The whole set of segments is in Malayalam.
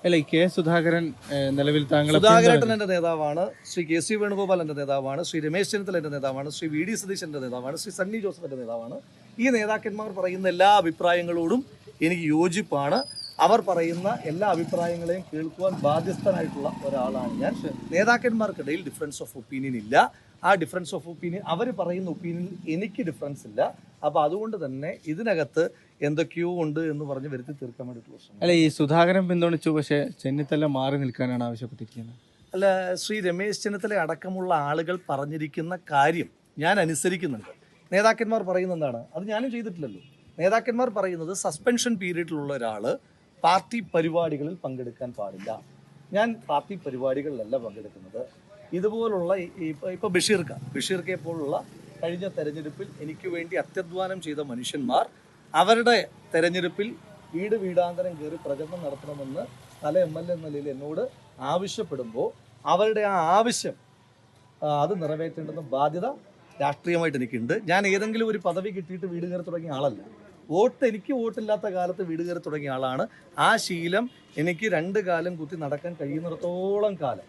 അല്ല, ഈ കെ സുധാകരൻ നിലവിൽ സുധാകരൻ എൻ്റെ നേതാവാണ്, ശ്രീ കെ സി വേണുഗോപാൽ എൻ്റെ നേതാവാണ്, ശ്രീ രമേശ് ചെന്നിത്തല എൻ്റെ നേതാവാണ്, ശ്രീ വി ഡി സതീശൻ്റെ നേതാവാണ്, ശ്രീ സണ്ണി ജോസഫിൻ്റെ നേതാവാണ്. ഈ നേതാക്കന്മാർ പറയുന്ന എല്ലാ അഭിപ്രായങ്ങളോടും എനിക്ക് യോജിപ്പാണ്. അവർ പറയുന്ന എല്ലാ അഭിപ്രായങ്ങളെയും കേൾക്കുവാൻ ബാധ്യസ്ഥനായിട്ടുള്ള ഒരാളാണ് ഞാൻ. നേതാക്കന്മാർക്കിടയിൽ ഡിഫറൻസ് ഓഫ് ഒപ്പീനിയൻ ഇല്ല. ആ ഡിഫറൻസ് ഓഫ് ഒപ്പീനിയൻ, അവർ പറയുന്ന ഒപ്പീനിയനിൽ എനിക്ക് ഡിഫറൻസ് ഇല്ല. അപ്പോൾ അതുകൊണ്ട് തന്നെ ഇതിനകത്ത് എന്തൊക്കെയോ ഉണ്ട് എന്ന് പറഞ്ഞ് വരുത്തി തീർക്കാൻ വേണ്ടിയിട്ടുള്ള പ്രശ്നം. അല്ല, ഈ സുധാകരൻ പിന്തുണച്ചു, പക്ഷേ ചെന്നിത്തല മാറി നിൽക്കാനാണ് ആവശ്യപ്പെട്ടിരിക്കുന്നത്. അല്ല, ശ്രീ രമേശ് ചെന്നിത്തല അടക്കമുള്ള ആളുകൾ പറഞ്ഞിരിക്കുന്ന കാര്യം ഞാൻ അനുസരിക്കുന്നുണ്ട്. നേതാക്കന്മാർ പറയുന്നത് എന്താണ്, അത് ഞാനും ചെയ്തിട്ടില്ലല്ലോ. നേതാക്കന്മാർ പറയുന്നത് സസ്പെൻഷൻ പീരീഡിലുള്ള ഒരാൾ പാർട്ടി പരിപാടികളിൽ പങ്കെടുക്കാൻ പാടില്ല. ഞാൻ പാർട്ടി പരിപാടികളിലല്ല പങ്കെടുക്കുന്നത്. ഇതുപോലുള്ള ഇപ്പോൾ ബഷീർക്കെ പോലുള്ള കഴിഞ്ഞ തെരഞ്ഞെടുപ്പിൽ എനിക്ക് വേണ്ടി അത്യധ്വാനം ചെയ്ത മനുഷ്യന്മാർ അവരുടെ തെരഞ്ഞെടുപ്പിൽ വീടാന്തരം കയറി പ്രചരണം നടത്തണമെന്ന് സ്ഥല MLA എന്ന നിലയിൽ എന്നോട് ആവശ്യപ്പെടുമ്പോൾ അവരുടെ ആ ആവശ്യം അത് നിറവേറ്റേണ്ടുന്ന ബാധ്യത രാഷ്ട്രീയമായിട്ട് എനിക്കുണ്ട്. ഞാൻ ഏതെങ്കിലും ഒരു പദവി കിട്ടിയിട്ട് വീട് കയറി തുടങ്ങിയ ആളല്ല. എനിക്ക് വോട്ടില്ലാത്ത കാലത്ത് വീട് കയറി തുടങ്ങിയ ആളാണ്. ആ ശീലം എനിക്ക് 2 കാലം കുത്തി നടക്കാൻ കഴിയുന്നിടത്തോളം കാലം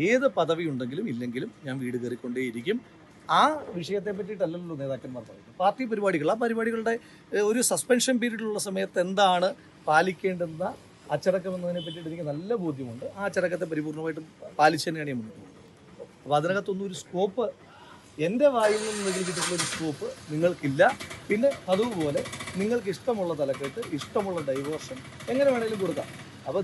ഏത് പദവി ഉണ്ടെങ്കിലും ഇല്ലെങ്കിലും ഞാൻ വീട് കയറിക്കൊണ്ടേയിരിക്കും. ആ വിഷയത്തെ പറ്റിയിട്ടല്ലല്ലോ നേതാക്കന്മാർ പറയുന്നത്. പാർട്ടി പരിപാടികൾ, ആ പരിപാടികളുടെ ഒരു സസ്പെൻഷൻ പീരീഡിലുള്ള സമയത്ത് എന്താണ് പാലിക്കേണ്ടുന്ന അച്ചടക്കം എന്നതിനെ പറ്റിയിട്ട് എനിക്ക് നല്ല ബോധ്യമുണ്ട്. ആ അച്ചടക്കത്തെ പരിപൂർണമായിട്ടും പാലിച്ചു തന്നെയാണ് ഞാൻ മുന്നോട്ട് പോകുന്നത്. അപ്പോൾ അതിനകത്തൊന്നും ഒരു സ്കോപ്പ്, എൻ്റെ വായിൽ നിന്ന് കിട്ടിയിട്ടുള്ള ഒരു സ്കോപ്പ് നിങ്ങൾക്കില്ല. പിന്നെ അതുപോലെ നിങ്ങൾക്ക് ഇഷ്ടമുള്ള തലക്കെട്ട്, ഇഷ്ടമുള്ള ഡൈവേർഷൻ എങ്ങനെ വേണമെങ്കിലും കൊടുക്കാം. അപ്പോൾ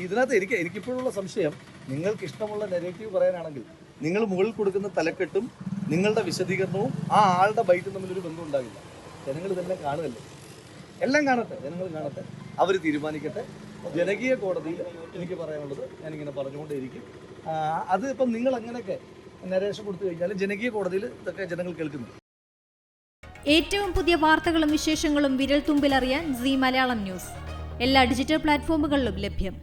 ഇതിനകത്ത് എനിക്കിപ്പോഴുള്ള സംശയം, നിങ്ങൾക്ക് ഇഷ്ടമുള്ള നെഗറ്റീവ് പറയാനാണെങ്കിൽ നിങ്ങൾ മുകളിൽ കൊടുക്കുന്ന തലക്കെട്ടും നിങ്ങളുടെ വിശദീകരണവും ആ ആളുടെ ബൈറ്റും തമ്മിലൊരു ബന്ധം ഉണ്ടാകില്ല. ജനങ്ങൾ ഇതെല്ലാം കാണുമല്ലേ, എല്ലാം കാണട്ടെ, ജനങ്ങൾ കാണട്ടെ, അവർ തീരുമാനിക്കട്ടെ. ജനകീയ കോടതിയിൽ എനിക്ക് പറയാനുള്ളത് ഞാനിങ്ങനെ പറഞ്ഞുകൊണ്ടേയിരിക്കും. അത് ഇപ്പം നിങ്ങൾ അങ്ങനെയൊക്കെ നരേഷൻ കൊടുത്തു കഴിഞ്ഞാൽ ജനകീയ കോടതിയിൽ ഇതൊക്കെ ജനങ്ങൾ കേൾക്കുന്നു. ഏറ്റവും പുതിയ വാർത്തകളും വിശേഷങ്ങളും വിരൽ തുമ്പിലറിയാൻ സീ മലയാളം ന്യൂസ് എല്ലാ ഡിജിറ്റൽ പ്ലാറ്റ്ഫോമുകളിലും ലഭ്യം.